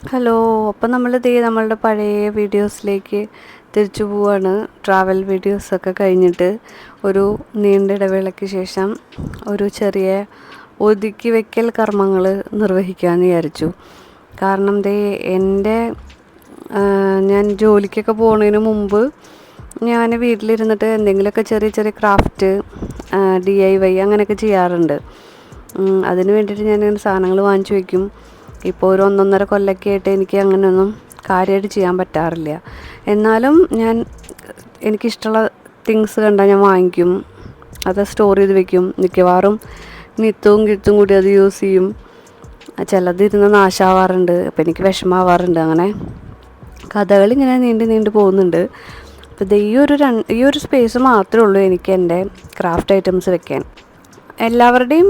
Hello. അപ്പം നമ്മളുടെ പഴയ വീഡിയോസിലേക്ക് തിരിച്ചു പോവാണ്. ട്രാവൽ വീഡിയോസൊക്കെ കഴിഞ്ഞിട്ട് ഒരു നീണ്ട ഇടവേളയ്ക്ക് ശേഷം ഒരു ചെറിയ ഒതുക്കി വയ്ക്കൽ കർമ്മങ്ങൾ നിർവഹിക്കാമെന്ന് വിചാരിച്ചു. കാരണം ഞാൻ ജോലിക്കൊക്കെ പോകുന്നതിന് മുമ്പ് ഞാൻ വീട്ടിലിരുന്നിട്ട് എന്തെങ്കിലുമൊക്കെ ചെറിയ ചെറിയ ക്രാഫ്റ്റ്, DIY അങ്ങനെയൊക്കെ ചെയ്യാറുണ്ട്. അതിന് വേണ്ടിയിട്ട് ഞാൻ സാധനങ്ങൾ വാങ്ങിച്ചു വയ്ക്കും. ഇപ്പോൾ ഒരു 1.5 കൊല്ലമൊക്കെ ആയിട്ട് എനിക്ക് അങ്ങനെയൊന്നും കാര്യമായിട്ട് ചെയ്യാൻ പറ്റാറില്ല. എന്നാലും എനിക്കിഷ്ടമുള്ള തിങ്സ് കണ്ടാൽ ഞാൻ വാങ്ങിക്കും, അത് സ്റ്റോർ ചെയ്ത് വെക്കും. മിക്കവാറും നിത്തവും കിത്തും കൂടി അത് യൂസ് ചെയ്യും. ചിലതിരുന്ന് നാശാവാറുണ്ട്. അപ്പോൾ എനിക്ക് വിഷമാവാറുണ്ട്. അങ്ങനെ കഥകളിങ്ങനെ നീണ്ടു പോകുന്നുണ്ട്. അപ്പോൾ ഈ ഒരു സ്പേസ് മാത്രമേ ഉള്ളൂ എനിക്ക് എൻ്റെ ക്രാഫ്റ്റ് ഐറ്റംസ് വെക്കാൻ. എല്ലാവരുടെയും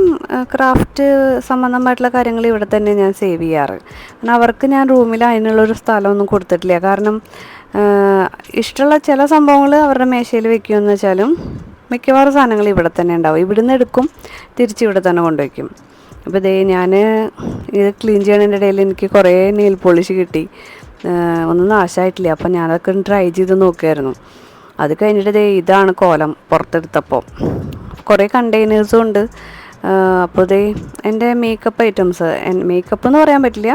ക്രാഫ്റ്റ് സംബന്ധമായിട്ടുള്ള കാര്യങ്ങൾ ഇവിടെ തന്നെ ഞാൻ സേവ് ചെയ്യാറ്. കാരണം അവർക്ക് ഞാൻ റൂമിൽ അതിനുള്ളൊരു സ്ഥലമൊന്നും കൊടുത്തിട്ടില്ല. കാരണം ഇഷ്ടമുള്ള ചില സംഭവങ്ങൾ അവരുടെ മേശയിൽ വെക്കുമെന്ന് വെച്ചാലും മിക്കവാറും സാധനങ്ങൾ ഇവിടെ തന്നെ ഉണ്ടാവും. ഇവിടുന്ന് എടുക്കും, തിരിച്ച് ഇവിടെ തന്നെ കൊണ്ടുവയ്ക്കും. അപ്പോൾ ഞാൻ ഇത് ക്ലീൻ ചെയ്യണതിൻ്റെ ഇടയിൽ എനിക്ക് കുറേ നെയിൽ പോളിഷ് കിട്ടി. ഒന്നും നാശമായിട്ടില്ല. അപ്പം ഞാനതൊക്കെ ട്രൈ ചെയ്ത് നോക്കുമായിരുന്നു. അത് കഴിഞ്ഞിട്ട് ഇതാണ് കോലം പുറത്തെടുത്തപ്പോൾ. കുറേ കണ്ടെയ്നേഴ്സും ഉണ്ട്. അപ്പോൾ എൻ്റെ മേക്കപ്പ് ഐറ്റംസ്, മേക്കപ്പ് എന്ന് പറയാൻ പറ്റില്ല,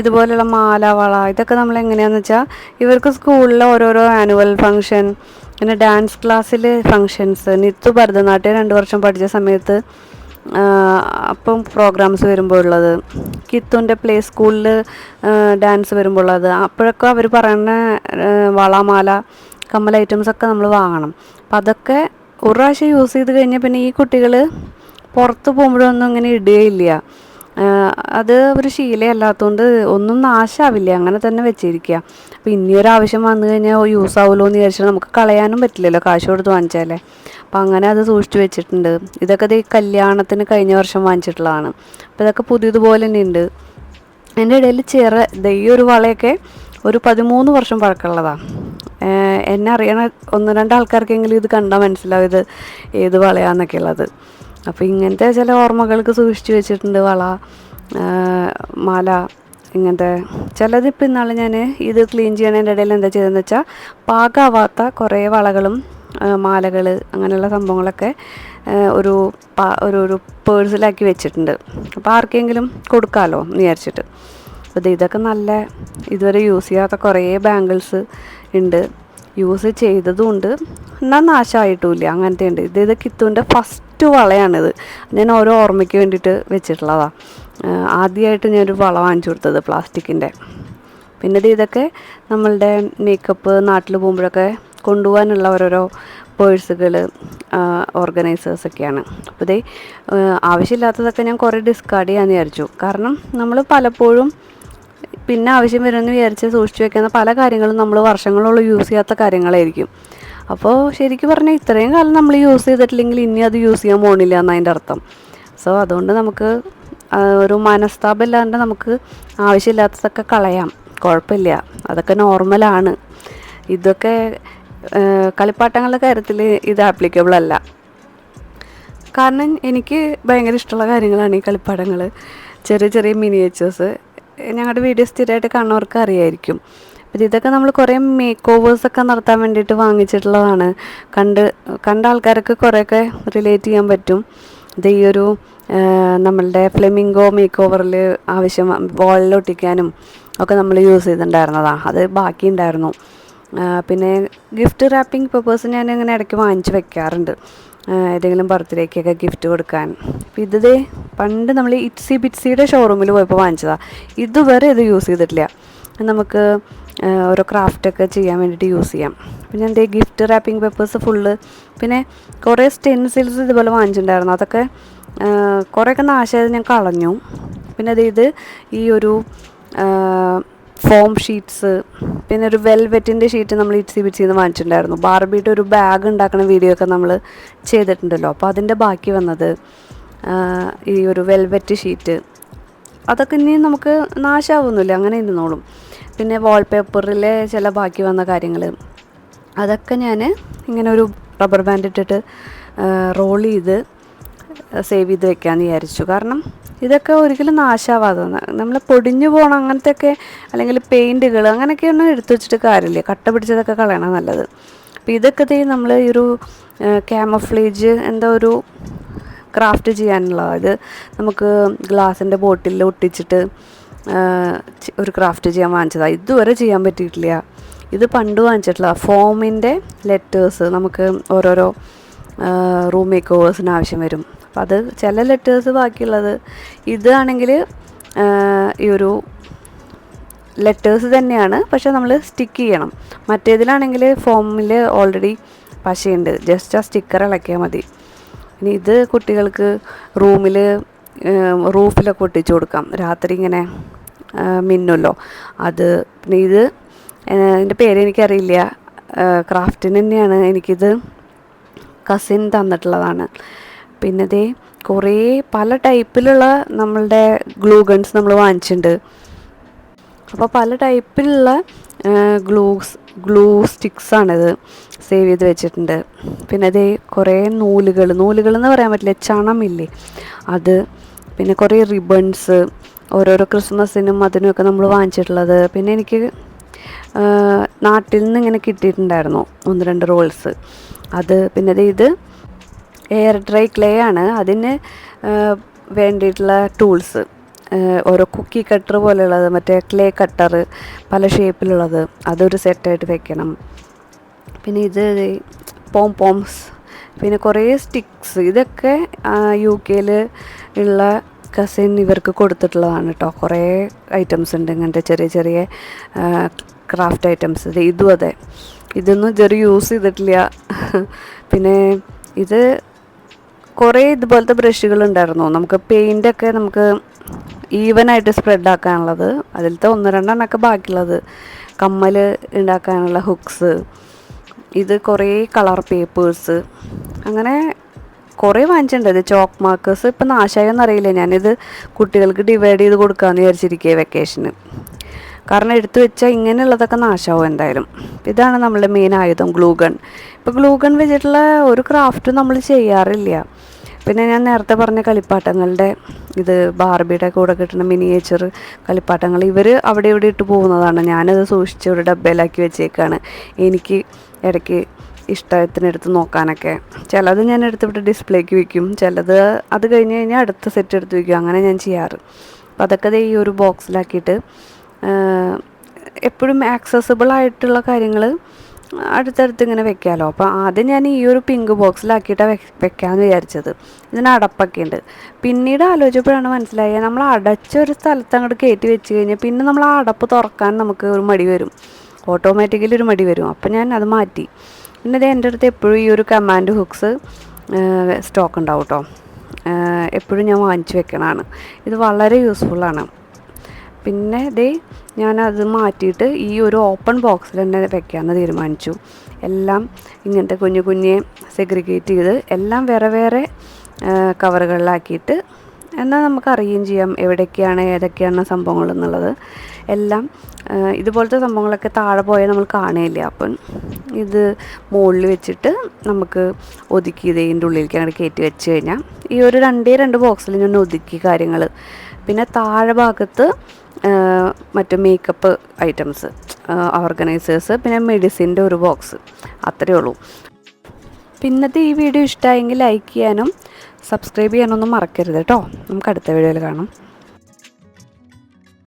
ഇതുപോലെയുള്ള മാല, വള, ഇതൊക്കെ നമ്മൾ എങ്ങനെയാണെന്ന് വെച്ചാൽ ഇവർക്ക് സ്കൂളിൽ ഓരോരോ ആനുവൽ ഫങ്ഷൻ, പിന്നെ ഡാൻസ് ക്ലാസ്സിൽ ഫങ്ഷൻസ്, നിത്തു ഭരതനാട്യം 2 വർഷം പഠിച്ച സമയത്ത് അപ്പം പ്രോഗ്രാംസ് വരുമ്പോൾ ഉള്ളത്, കിത്തുൻ്റെ പ്ലേ സ്കൂളിൽ ഡാൻസ് വരുമ്പോൾ ഉള്ളത്, അപ്പോഴൊക്കെ അവർ പറയുന്ന വള, മാല, കമ്മൽ ഐറ്റംസൊക്കെ നമ്മൾ വാങ്ങണം. അപ്പം അതൊക്കെ ഒരു പ്രാവശ്യം യൂസ് ചെയ്ത് കഴിഞ്ഞാൽ പിന്നെ ഈ കുട്ടികൾ പുറത്ത് പോകുമ്പോഴൊന്നും ഇങ്ങനെ ഇടുകയില്ല. അത് ഒരു ശീലമല്ലാത്തതുകൊണ്ട് ഒന്നും നാശമാവില്ല, അങ്ങനെ തന്നെ വെച്ചിരിക്കുക. അപ്പോൾ ഇനിയൊരാവശ്യം വന്നു കഴിഞ്ഞാൽ യൂസ് ആവുമല്ലോ എന്ന് വിചാരിച്ചാൽ നമുക്ക് കളയാനും പറ്റില്ലല്ലോ, കാശ് കൊടുത്ത് വാങ്ങിച്ചാലേ. അപ്പോൾ അങ്ങനെ അത് സൂക്ഷിച്ച് വെച്ചിട്ടുണ്ട്. ഇതൊക്കെ കല്യാണത്തിന് കഴിഞ്ഞ വർഷം വാങ്ങിച്ചിട്ടുള്ളതാണ്. അപ്പോൾ ഇതൊക്കെ പുതിയതുപോലെ തന്നെ ഉണ്ട്. എൻ്റെ ഇടയിൽ ഈ ഒരു വളയൊക്കെ ഒരു 13 വർഷം പഴക്കമുള്ളതാണ്. എന്നെ അറിയണ 1-2 ആൾക്കാർക്കെങ്കിലും ഇത് കണ്ടാൽ മനസ്സിലാവും ഇത് ഏത് വളയാന്നൊക്കെ ഉള്ളത്. അപ്പോൾ ഇങ്ങനത്തെ ചില ഓർമ്മകൾക്ക് സൂക്ഷിച്ച് വെച്ചിട്ടുണ്ട്. വള, മാല, ഇങ്ങനത്തെ ചിലതിപ്പോൾ ഇന്നാൾ ഞാൻ ഇത് ക്ലീൻ ചെയ്യണതിൻ്റെ ഇടയിൽ എന്താ ചെയ്തതെന്ന് വെച്ചാൽ പാകമാവാത്ത കുറേ വളകളും മാലകൾ അങ്ങനെയുള്ള സംഭവങ്ങളൊക്കെ ഒരു പേഴ്സിലാക്കി വെച്ചിട്ടുണ്ട്. അപ്പോൾ ആർക്കെങ്കിലും കൊടുക്കാമല്ലോ എന്ന് വിചാരിച്ചിട്ട്. അപ്പോൾ ഇതൊക്കെ നല്ല ഇതുവരെ യൂസ് ചെയ്യാത്ത കുറേ ബാംഗിൾസ് ഉണ്ട്. യൂസ് ചെയ്തതും ഉണ്ട്, എന്നാൽ നാശമായിട്ടുമില്ല, അങ്ങനത്തെ ഉണ്ട്. ഇത് കിത്തുവിൻ്റെ ഫസ്റ്റ് വളയാണിത്. ഞാൻ ഓരോ ഓർമ്മയ്ക്ക് വേണ്ടിയിട്ട് വെച്ചിട്ടുള്ളതാണ്. ആദ്യമായിട്ട് ഞാനൊരു വള വാങ്ങിച്ചു കൊടുത്തത് പ്ലാസ്റ്റിക്കിൻ്റെ. പിന്നെ ഇതൊക്കെ നമ്മളുടെ മേക്കപ്പ് നാട്ടിൽ പോകുമ്പോഴൊക്കെ കൊണ്ടുപോകാനുള്ള ഓരോരോ പേഴ്സുകൾ, ഓർഗനൈസേഴ്സൊക്കെയാണ്. അപ്പോൾ ആവശ്യമില്ലാത്തതൊക്കെ ഞാൻ കുറേ ഡിസ്കാർഡ് ചെയ്യാമെന്ന് വിചാരിച്ചു. കാരണം നമ്മൾ പലപ്പോഴും പിന്നെ ആവശ്യം വരുമെന്ന് വിചാരിച്ച് സൂക്ഷിച്ച് വെക്കുന്ന പല കാര്യങ്ങളും നമ്മൾ വർഷങ്ങളോളം യൂസ് ചെയ്യാത്ത കാര്യങ്ങളായിരിക്കും. അപ്പോൾ ശരിക്കും പറഞ്ഞാൽ ഇത്രയും കാലം നമ്മൾ യൂസ് ചെയ്തിട്ടില്ലെങ്കിൽ ഇനി അത് യൂസ് ചെയ്യാൻ പോകണില്ല എന്നതിൻ്റെ അർത്ഥം. സോ അതുകൊണ്ട് നമുക്ക് ഒരു മനസ്താപമില്ലാണ്ട് നമുക്ക് ആവശ്യമില്ലാത്തതൊക്കെ കളയാം, കുഴപ്പമില്ല, അതൊക്കെ നോർമലാണ്. ഇതൊക്കെ കളിപ്പാട്ടങ്ങളുടെ കാര്യത്തിൽ ഇത് ആപ്ലിക്കബിൾ അല്ല. കാരണം എനിക്ക് ഭയങ്കര ഇഷ്ടമുള്ള കാര്യങ്ങളാണ് ഈ കളിപ്പാട്ടങ്ങൾ, ചെറിയ ചെറിയ മിനിയേച്ചേഴ്സ്. ഞങ്ങളുടെ വീഡിയോ സ്ഥിരമായിട്ട് കാണുന്നവർക്ക് അറിയായിരിക്കും. അപ്പോൾ ഇതൊക്കെ നമ്മൾ കുറേ മേക്ക് ഓവേഴ്സൊക്കെ നടത്താൻ വേണ്ടിയിട്ട് വാങ്ങിച്ചിട്ടുള്ളതാണ്. കണ്ട ആൾക്കാർക്ക് കുറേയൊക്കെ റിലേറ്റ് ചെയ്യാൻ പറ്റും. ഈ ഒരു നമ്മളുടെ ഫ്ലെമിംഗോ മേക്ക് ഓവറിൽ ആവശ്യം വാളിൽ ഒട്ടിക്കാനും ഒക്കെ നമ്മൾ യൂസ് ചെയ്തിട്ടുണ്ടായിരുന്നതാണ്. അത് ബാക്കിയുണ്ടായിരുന്നു. പിന്നെ ഗിഫ്റ്റ് റാപ്പിംഗ് പേപ്പേഴ്സ് ഞാൻ ഇങ്ങനെ ഇടയ്ക്ക് വാങ്ങിച്ച് വെക്കാറുണ്ട്, ഏതെങ്കിലും ബർത്ത്ഡേക്കൊക്കെ ഗിഫ്റ്റ് കൊടുക്കാൻ. അപ്പോൾ ഇത് പണ്ട് നമ്മൾ ഇറ്റ്സി ബിറ്റ്സിയുടെ ഷോറൂമിൽ പോയപ്പോൾ വാങ്ങിച്ചതാണ്. ഇതുവരെ ഇത് യൂസ് ചെയ്തിട്ടില്ല. നമുക്ക് ഓരോ ക്രാഫ്റ്റൊക്കെ ചെയ്യാൻ വേണ്ടിയിട്ട് യൂസ് ചെയ്യാം. അപ്പോൾ ഞാൻ ഗിഫ്റ്റ് റാപ്പിംഗ് പേപ്പേഴ്സ് ഫുള്ള്, പിന്നെ കുറേ സ്റ്റെൻസിൽസ് ഇതുപോലെ വാങ്ങിച്ചിട്ടുണ്ടായിരുന്നു. അതൊക്കെ കുറേയൊക്കെ നാശമായത് ഞാൻ കളഞ്ഞു. പിന്നെ ഈ ഒരു ഫോം ഷീറ്റ്സ്, പിന്നെ ഒരു വെൽവെറ്റിൻ്റെ ഷീറ്റ് നമ്മൾ ഇറ്റ്സി ബിറ്റ്സിയിൽ നിന്ന് വാങ്ങിച്ചിട്ടുണ്ടായിരുന്നു. ബാർബിയുടെ ഒരു ബാഗ് ഉണ്ടാക്കുന്ന വീഡിയോ ഒക്കെ നമ്മൾ ചെയ്തിട്ടുണ്ടല്ലോ. അപ്പോൾ അതിൻ്റെ ബാക്കി വന്നത് ഈ ഒരു വെൽവെറ്റ് ഷീറ്റ്, അതൊക്കെ ഇനി നമുക്ക് നാശമാവുന്നില്ല, അങ്ങനെ ഇരുന്നോളും. പിന്നെ വാൾപേപ്പറിലെ ചില ബാക്കി വന്ന കാര്യങ്ങൾ, അതൊക്കെ ഞാൻ ഇങ്ങനെ ഒരു റബ്ബർ ബാൻഡ് ഇട്ടിട്ട് റോൾ ചെയ്ത് സേവ് ചെയ്ത് വെക്കാമെന്ന് വിചാരിച്ചു. കാരണം ഇതൊക്കെ ഒരിക്കലും നാശാവാതെ നമ്മൾ പൊടിഞ്ഞു പോകണം അങ്ങനത്തെയൊക്കെ, അല്ലെങ്കിൽ പെയിൻറ്റുകൾ അങ്ങനെയൊക്കെയൊന്നും എടുത്തു വെച്ചിട്ട് കാര്യമില്ല. കട്ട പിടിച്ചതൊക്കെ കളയണം നല്ലത്. അപ്പോൾ ഇതൊക്കെ നമ്മൾ ഈ ഒരു ക്യാമഫ്ലേജ് എന്താ ഒരു ക്രാഫ്റ്റ് ചെയ്യാനുള്ളതാണ്. ഇത് നമുക്ക് ഗ്ലാസിൻ്റെ ബോട്ടിലിൽ ഒട്ടിച്ചിട്ട് ഒരു ക്രാഫ്റ്റ് ചെയ്യാൻ വാങ്ങിച്ചതാണ്. ഇതുവരെ ചെയ്യാൻ പറ്റിയിട്ടില്ല. ഇത് പണ്ട് വാങ്ങിച്ചിട്ടുള്ള ഫോമിൻ്റെ ലെറ്റേഴ്സ് നമുക്ക് ഓരോരോ റൂം മേക്ക് ഓവേഴ്സിന് ആവശ്യം വരും. അപ്പം അത് ചില ലെറ്റേഴ്സ് ബാക്കിയുള്ളത്, ഇതാണെങ്കിൽ ഈ ഒരു ലെറ്റേഴ്സ് തന്നെയാണ്, പക്ഷെ നമ്മൾ സ്റ്റിക്ക് ചെയ്യണം. മറ്റേതിലാണെങ്കിൽ ഫോമിൽ ഓൾറെഡി പശയുണ്ട്, ജസ്റ്റ് ആ സ്റ്റിക്കർ ഇളക്കിയാൽ മതി. ഇനി ഇത് കുട്ടികൾക്ക് റൂമിൽ റൂഫിലൊക്കെ ഒട്ടിച്ചു കൊടുക്കാം, രാത്രി ഇങ്ങനെ മിന്നുമല്ലോ അത്. പിന്നെ ഇത് ഇതിൻ്റെ പേരെനിക്കറിയില്ല, ക്രാഫ്റ്റിന് തന്നെയാണ്. എനിക്കിത് കസിൻ തന്നിട്ടുള്ളതാണ്. പിന്നെ ഇതേ കുറേ പല ടൈപ്പിലുള്ള നമ്മളുടെ ഗ്ലൂ ഗൺസ് നമ്മൾ വാങ്ങിച്ചിട്ടുണ്ട്. അപ്പോൾ പല ടൈപ്പിലുള്ള ഗ്ലൂ സ്റ്റിക്സാണിത് സേവ് ചെയ്ത് വെച്ചിട്ടുണ്ട്. പിന്നെ അതേ കുറേ നൂലുകൾ എന്ന് പറയാൻ പറ്റില്ല, ചണമില്ലേ അത്. പിന്നെ കുറേ റിബൺസ് ഓരോരോ ക്രിസ്മസിനും അതിനുമൊക്കെ നമ്മൾ വാങ്ങിച്ചിട്ടുള്ളത്. പിന്നെ എനിക്ക് നാട്ടിൽ നിന്ന് ഇങ്ങനെ കിട്ടിയിട്ടുണ്ടായിരുന്നു 1-2 റോൾസ് അത്. പിന്നെ ഇത് എയർ ഡ്രൈ ക്ലേ ആണ്, അതിന് വേണ്ടിയിട്ടുള്ള ടൂൾസ്, ഓരോ കുക്കി കട്ടർ പോലെയുള്ളത്, മറ്റേ ക്ലേ കട്ടർ പല ഷേപ്പിലുള്ളത്, അതൊരു സെറ്റായിട്ട് വെക്കണം. പിന്നെ ഇത് പോംസ്, പിന്നെ കുറേ സ്റ്റിക്സ്. ഇതൊക്കെ UK ഉള്ള കസിൻ ഇവർക്ക് കൊടുത്തിട്ടുള്ളതാണ് കേട്ടോ. കുറേ ഐറ്റംസ് ഉണ്ട് ഇങ്ങനത്തെ ചെറിയ ചെറിയ ക്രാഫ്റ്റ് ഐറ്റംസ്. ഇതും അതെ, ഇതൊന്നും ഇതുവരെ യൂസ് ചെയ്തിട്ടില്ല. പിന്നെ ഇത് കുറേ ഇതുപോലത്തെ ബ്രഷുകളുണ്ടായിരുന്നു. നമുക്ക് പെയിൻ്റൊക്കെ നമുക്ക് ഈവനായിട്ട് സ്പ്രെഡ് ആക്കാനുള്ളത്, അതിലത്തെ 1-2 ബാക്കിയുള്ളത്. കമ്മൽ ഉണ്ടാക്കാനുള്ള ഹുക്സ്, ഇത് കുറേ കളർ പേപ്പേഴ്സ്, അങ്ങനെ കുറേ വാങ്ങിച്ചിട്ടുണ്ട്. ഇത് ചോക്ക് മാർക്കേഴ്സ് ഇപ്പം നാശമായെന്നറിയില്ല. ഞാനിത് കുട്ടികൾക്ക് ഡിവൈഡ് ചെയ്ത് കൊടുക്കാമെന്ന് വിചാരിച്ചിരിക്കുക വെക്കേഷന്. കാരണം എടുത്തു വെച്ചാൽ ഇങ്ങനെയുള്ളതൊക്കെ നാശമാവും എന്തായാലും. ഇതാണ് നമ്മളുടെ മെയിൻ ആയുധം, ഗ്ലൂ ഗൺ. ഇപ്പോൾ ഗ്ലൂ ഗൺ വെച്ചിട്ടുള്ള ഒരു ക്രാഫ്റ്റും നമ്മൾ ചെയ്യാറില്ല. പിന്നെ ഞാൻ നേരത്തെ പറഞ്ഞ കളിപ്പാട്ടങ്ങളുടെ ഇത് ബാർബിയുടെ കൂടെ കിട്ടുന്ന മിനിയേച്ചർ കളിപ്പാട്ടങ്ങൾ ഇവർ അവിടെ ഇവിടെ ഇട്ട് പോകുന്നതാണ്. ഞാനത് സൂക്ഷിച്ച് ഒരു ഡബ്ബയിലാക്കി വെച്ചേക്കാണ്. എനിക്ക് ഇടയ്ക്ക് ഇഷ്ടത്തിനെടുത്ത് നോക്കാനൊക്കെ. ചിലത് ഞാൻ എടുത്തിട്ട് ഡിസ്പ്ലേക്ക് വയ്ക്കും, ചിലത് അത് കഴിഞ്ഞ് കഴിഞ്ഞാൽ അടുത്ത സെറ്റ് എടുത്ത് വയ്ക്കും. അങ്ങനെ ഞാൻ ചെയ്യാറ്. അപ്പോൾ അതൊക്കെ ഈ ഒരു ബോക്സിലാക്കിയിട്ട് എപ്പോഴും ആക്സസിബിൾ ആയിട്ടുള്ള കാര്യങ്ങൾ അടുത്തടുത്ത് ഇങ്ങനെ വെക്കാമല്ലോ. അപ്പോൾ ആദ്യം ഞാൻ ഈ ഒരു പിങ്ക് ബോക്സിലാക്കിയിട്ടാണ് വെക്കാമെന്ന് വിചാരിച്ചത്. ഇതിന് അടപ്പൊക്കെ ഉണ്ട്. പിന്നീട് ആലോചിച്ചപ്പോഴാണ് മനസ്സിലായത്, നമ്മൾ അടച്ചൊരു സ്ഥലത്ത് അങ്ങോട്ട് കയറ്റി വെച്ച് കഴിഞ്ഞാൽ പിന്നെ നമ്മൾ ആ അടപ്പ് തുറക്കാൻ നമുക്ക് ഒരു മടി വരും, ഓട്ടോമാറ്റിക്കലി ഒരു മടി വരും. അപ്പം ഞാൻ അത് മാറ്റി. പിന്നെ ഇത് എൻ്റെ അടുത്ത് എപ്പോഴും ഈ ഒരു കമാൻഡ് ഹുക്സ് സ്റ്റോക്ക് ഉണ്ടാവും കേട്ടോ. എപ്പോഴും ഞാൻ വാങ്ങിച്ചു വെക്കണതാണ്. ഇത് വളരെ യൂസ്ഫുള്ളാണ്. പിന്നെ ഞാനത് മാറ്റിയിട്ട് ഈ ഒരു ഓപ്പൺ ബോക്സിൽ തന്നെ വെക്കാമെന്ന് തീരുമാനിച്ചു. എല്ലാം ഇങ്ങനത്തെ കുഞ്ഞ് സെഗ്രിഗേറ്റ് ചെയ്ത് എല്ലാം വേറെ വേറെ കവറുകളിലാക്കിയിട്ട്, എന്നാൽ നമുക്ക് അറിയുകയും ചെയ്യാം എവിടെയൊക്കെയാണ് ഏതൊക്കെയാണ് സംഭവങ്ങൾ എന്നുള്ളത്. എല്ലാം ഇതുപോലത്തെ സംഭവങ്ങളൊക്കെ താഴെ പോയാൽ നമ്മൾ കാണുകയില്ല. അപ്പം ഇത് മുകളിൽ വെച്ചിട്ട് നമുക്ക് ഒതുക്കി ഇതിൻ്റെ ഉള്ളിലേക്ക് അങ്ങോട്ട് കയറ്റി വെച്ച് കഴിഞ്ഞാൽ ഈ ഒരു 2 ബോക്സിൽ ഞാൻ ഒതുക്കി കാര്യങ്ങൾ. പിന്നെ താഴെ ഭാഗത്ത് മറ്റു മേക്കപ്പ് ഐറ്റംസ്, ഓർഗനൈസേഴ്സ്, പിന്നെ മെഡിസിൻ്റെ ഒരു ബോക്സ്, അത്രയേ ഉള്ളൂ. പിന്നത്തെ ഈ വീഡിയോ ഇഷ്ടമായെങ്കിൽ ലൈക്ക് ചെയ്യാനും സബ്സ്ക്രൈബ് ചെയ്യാനൊന്നും മറക്കരുത് കേട്ടോ. നമുക്ക് അടുത്ത വീഡിയോയിൽ കാണാം.